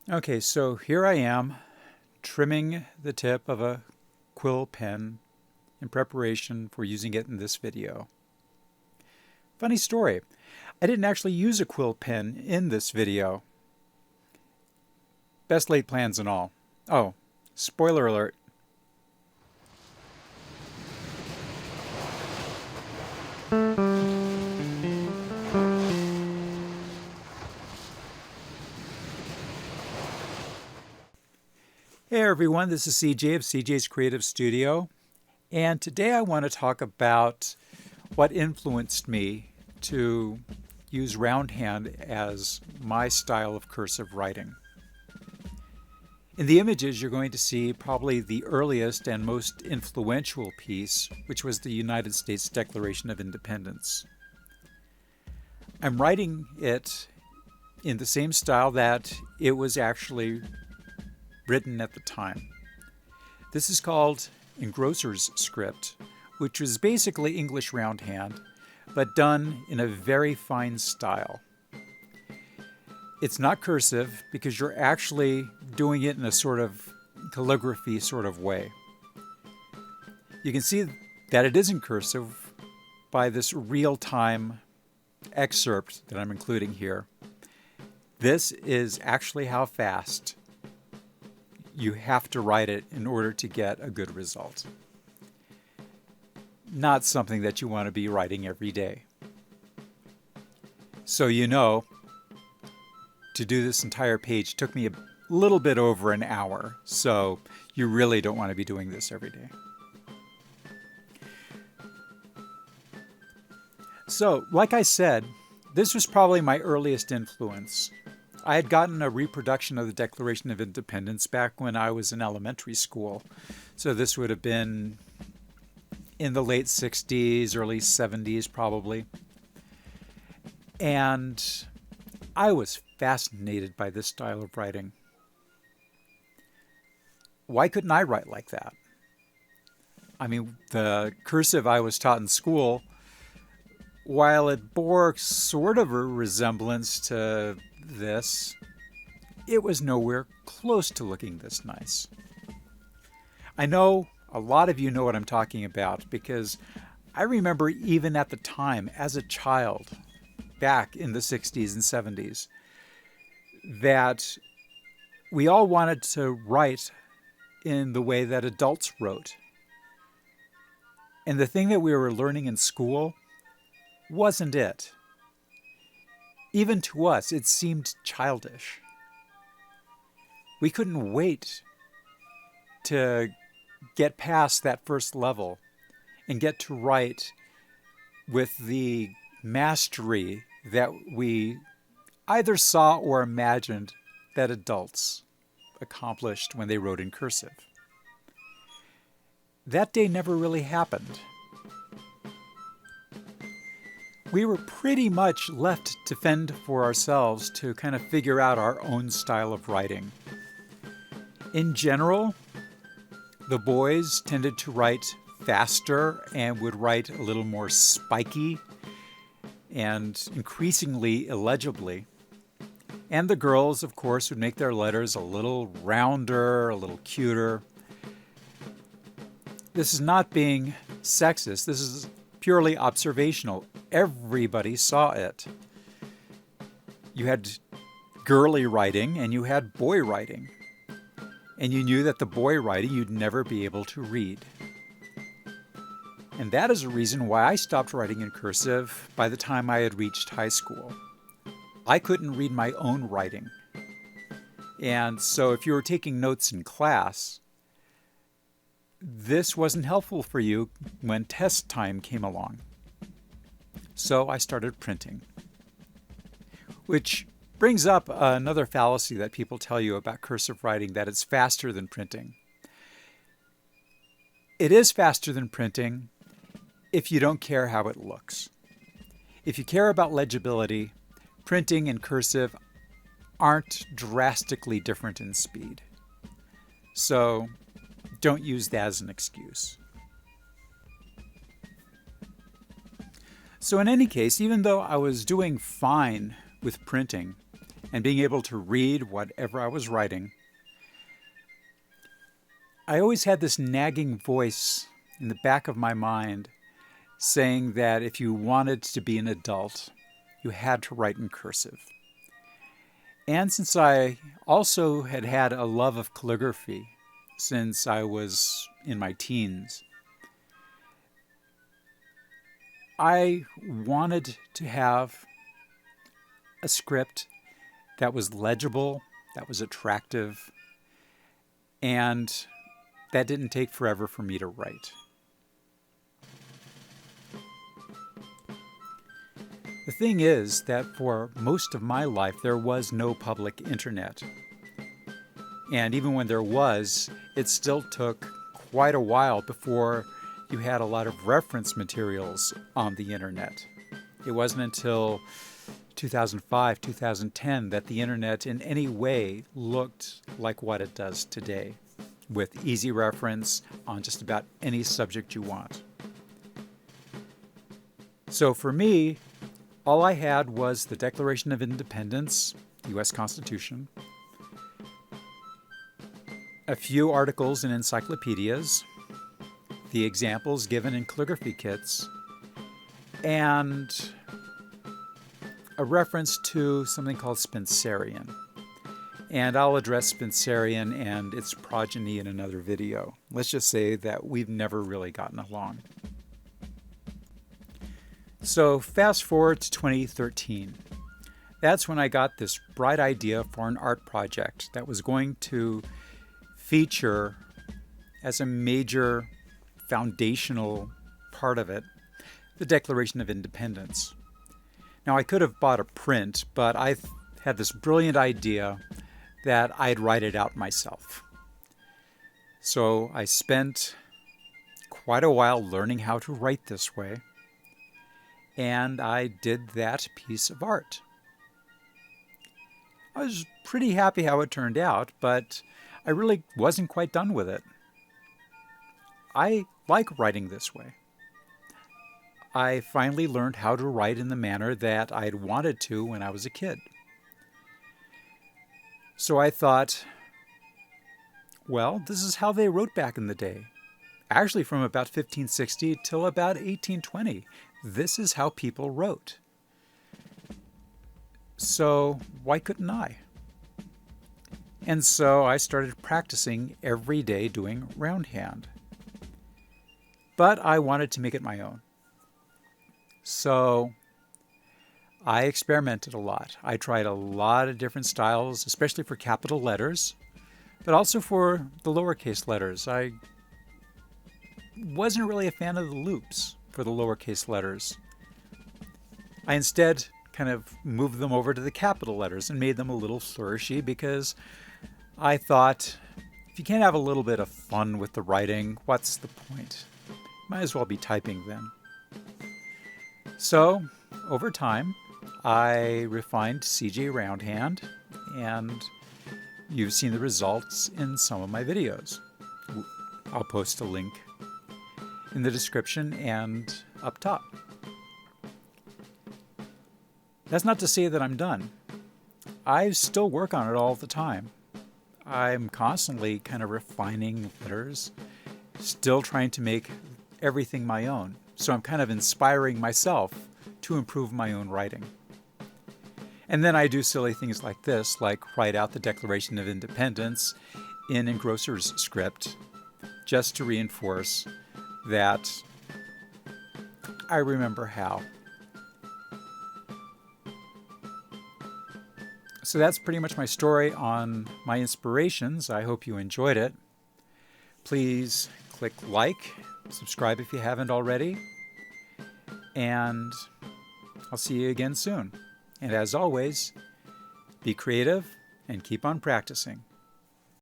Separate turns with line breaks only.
Okay, so here I am trimming the tip of a quill pen in preparation for using it in this video. Funny story, I didn't actually use a quill pen in this video. Best laid plans and all. Oh, spoiler alert. Hey everyone, this is CJ of CJ's Creative Studio, and today I want to talk about what influenced me to use Roundhand as my style of cursive writing. In the images, you're going to see probably the earliest and most influential piece, which was the United States Declaration of Independence. I'm writing it in the same style that it was actually written at the time. This is called engrosser's script, which was basically English roundhand, but done in a very fine style. It's not cursive because you're actually doing it in a sort of calligraphy sort of way. You can see that it isn't cursive by this real-time excerpt that I'm including here. This is actually how fast you have to write it in order to get a good result. Not something that you want to be writing every day. So you know, to do this entire page took me a little bit over an hour, so you really don't want to be doing this every day. So, like I said, this was probably my earliest influence. I had gotten a reproduction of the Declaration of Independence back when I was in elementary school. So this would have been in the late 60s, early 70s probably. And I was fascinated by this style of writing. Why couldn't I write like that? I mean, the cursive I was taught in school, while it bore sort of a resemblance to this, it was nowhere close to looking this nice. I know a lot of you know what I'm talking about because I remember even at the time as a child, back in the 60s and 70s, that we all wanted to write in the way that adults wrote. And the thing that we were learning in school wasn't it. Even to us, it seemed childish. We couldn't wait to get past that first level and get to write with the mastery that we either saw or imagined that adults accomplished when they wrote in cursive. That day never really happened. We were pretty much left to fend for ourselves to kind of figure out our own style of writing. In general, the boys tended to write faster and would write a little more spiky and increasingly illegibly. And the girls, of course, would make their letters a little rounder, a little cuter. This is not being sexist. This is purely observational. Everybody saw it. You had girly writing and you had boy writing. And you knew that the boy writing you'd never be able to read. And that is a reason why I stopped writing in cursive by the time I had reached high school. I couldn't read my own writing. And so if you were taking notes in class, this wasn't helpful for you when test time came along. So I started printing. Which brings up another fallacy that people tell you about cursive writing, that it's faster than printing. It is faster than printing if you don't care how it looks. If you care about legibility, printing and cursive aren't drastically different in speed. So don't use that as an excuse. So in any case, even though I was doing fine with printing, and being able to read whatever I was writing, I always had this nagging voice in the back of my mind saying that if you wanted to be an adult, you had to write in cursive. And since I also had had a love of calligraphy since I was in my teens, I wanted to have a script that was legible, that was attractive, and that didn't take forever for me to write. The thing is that for most of my life, there was no public internet. And even when there was, it still took quite a while before you had a lot of reference materials on the internet. It wasn't until 2005, 2010 that the internet in any way looked like what it does today, with easy reference on just about any subject you want. So for me, all I had was the Declaration of Independence, U.S. Constitution, a few articles in encyclopedias, the examples given in calligraphy kits, and a reference to something called Spencerian. And I'll address Spencerian and its progeny in another video. Let's just say that we've never really gotten along. So fast forward to 2013. That's when I got this bright idea for an art project that was going to feature as a major foundational part of it the Declaration of Independence. Now I could have bought a print, but I had this brilliant idea that I'd write it out myself. So I spent quite a while learning how to write this way, and I did that piece of art. I was pretty happy how it turned out, but I really wasn't quite done with it. I like writing this way. I finally learned how to write in the manner that I'd wanted to when I was a kid. So I thought, well, this is how they wrote back in the day. Actually, from about 1560 till about 1820. This is how people wrote. So why couldn't I? And so I started practicing every day doing roundhand. But I wanted to make it my own. So I experimented a lot. I tried a lot of different styles, especially for capital letters, but also for the lowercase letters. I wasn't really a fan of the loops for the lowercase letters. I instead kind of moved them over to the capital letters and made them a little flourishy because I thought, if you can't have a little bit of fun with the writing, what's the point? Might as well be typing then. So, over time, I refined CJ Roundhand, and you've seen the results in some of my videos. I'll post a link in the description and up top. That's not to say that I'm done. I still work on it all the time. I'm constantly kind of refining letters, still trying to make everything my own. So I'm kind of inspiring myself to improve my own writing. And then I do silly things like this, like write out the Declaration of Independence in engrosser's script, just to reinforce that I remember how. So that's pretty much my story on my inspirations. I hope you enjoyed it. Please click like, subscribe if you haven't already, and I'll see you again soon. And as always, be creative and keep on practicing.